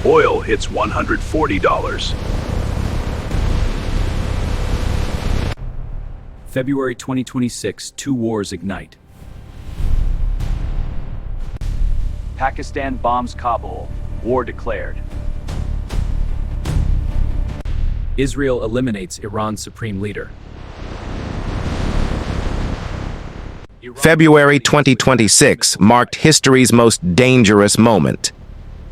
Oil hits $140. February 2026, two wars ignite. Pakistan bombs Kabul. War declared. Israel eliminates Iran's supreme leader. February 2026 marked history's most dangerous moment.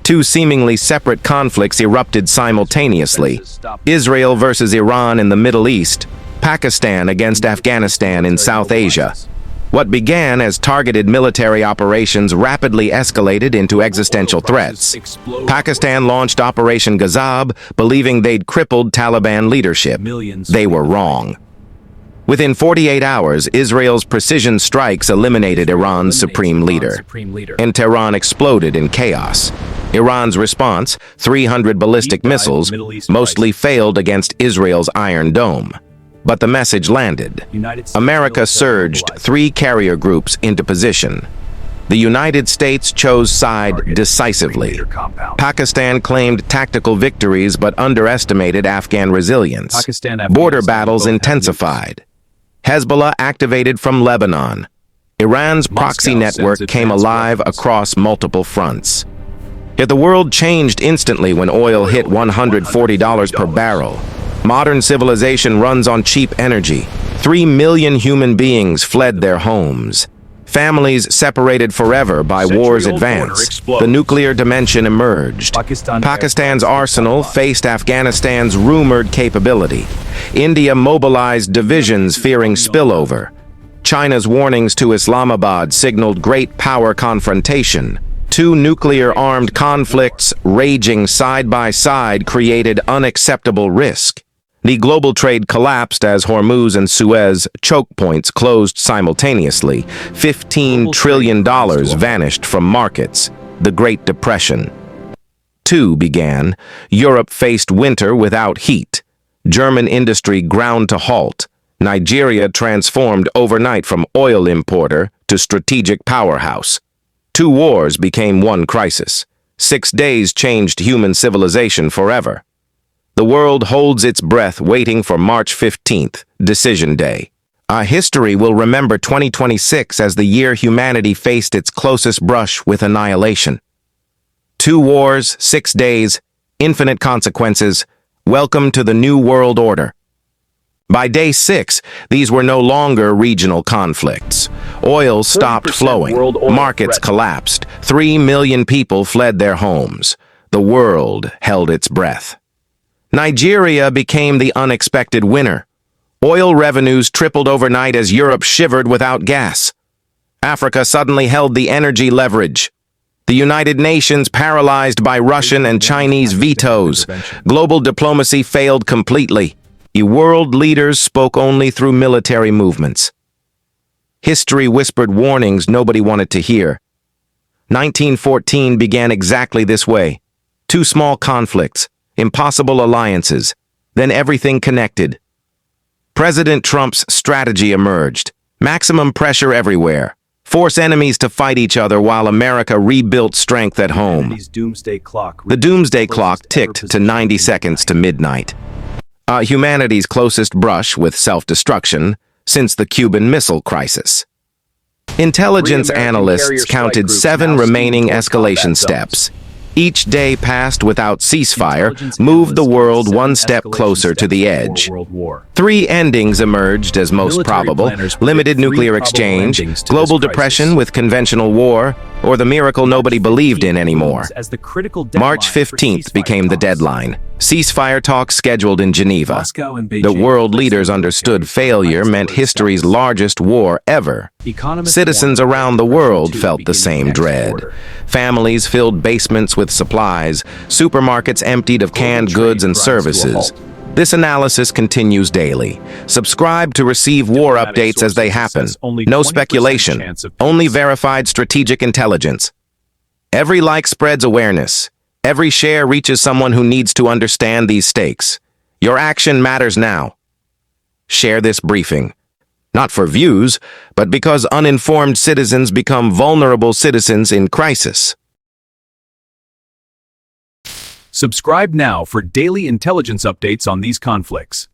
Two seemingly separate conflicts erupted simultaneously. Israel versus Iran in the Middle East, Pakistan against Afghanistan in South Asia. What began as targeted military operations rapidly escalated into existential threats. Pakistan launched Operation Ghazab, believing they'd crippled Taliban leadership. They were wrong. Within 48 hours, Israel's precision strikes eliminated Iran's supreme leader, and Tehran exploded in chaos. Iran's response, 300 ballistic missiles, mostly failed against Israel's Iron Dome. But the message landed. America surged 3 carrier groups into position. The United States chose side decisively. Pakistan claimed tactical victories but underestimated Afghan resilience. Border battles intensified. Hezbollah activated from Lebanon. Iran's proxy network came alive across multiple fronts. Yet the world changed instantly when oil hit $140 per barrel. Modern civilization runs on cheap energy. 3 million human beings fled their homes. Families separated forever by war's advance. The nuclear dimension emerged. Pakistan's arsenal faced Afghanistan's rumored capability. India mobilized divisions fearing spillover. China's warnings to Islamabad signaled great power confrontation. 2 nuclear-armed conflicts raging side by side created unacceptable risk. The global trade collapsed as Hormuz and Suez choke points closed simultaneously. $15 trillion vanished from markets. The Great Depression. 2 began. Europe faced winter without heat. German industry ground to halt. Nigeria transformed overnight from oil importer to strategic powerhouse. 2 wars became one crisis. 6 days changed human civilization forever. The world holds its breath waiting for March 15th, Decision Day. Our history will remember 2026 as the year humanity faced its closest brush with annihilation. 2 wars, 6 days, infinite consequences. Welcome to the New World Order. By day 6, these were no longer regional conflicts. Oil stopped flowing. Markets collapsed. 3 million people fled their homes. The world held its breath. Nigeria became the unexpected winner. Oil revenues tripled overnight as Europe shivered without gas. Africa suddenly held the energy leverage. The United Nations paralyzed by Russian and Chinese vetoes. Global diplomacy failed completely. World leaders spoke only through military movements. History whispered warnings nobody wanted to hear. 1914 began exactly this way. 2 small conflicts. Impossible alliances, then everything connected. President Trump's strategy emerged. Maximum pressure everywhere. Force enemies to fight each other while America rebuilt strength at home. The doomsday clock ticked to 90 seconds to midnight. Humanity's closest brush with self-destruction since the Cuban Missile Crisis. Intelligence analysts counted 7 remaining escalation steps. Each day passed without ceasefire moved the world one step closer to the edge. 3 endings emerged as most probable: limited nuclear exchange, global depression with conventional war, or the miracle nobody believed in anymore. March 15th became the deadline. Ceasefire talks scheduled in Geneva. The world leaders understood failure meant history's largest war ever. Citizens around the world felt the same dread. Families filled basements with supplies, supermarkets emptied of canned goods and services. This analysis continues daily. Subscribe to receive war updates as they happen. No speculation, only verified strategic intelligence. Every like spreads awareness. Every share reaches someone who needs to understand these stakes. Your action matters now. Share this briefing. Not for views, but because uninformed citizens become vulnerable citizens in crisis. Subscribe now for daily intelligence updates on these conflicts.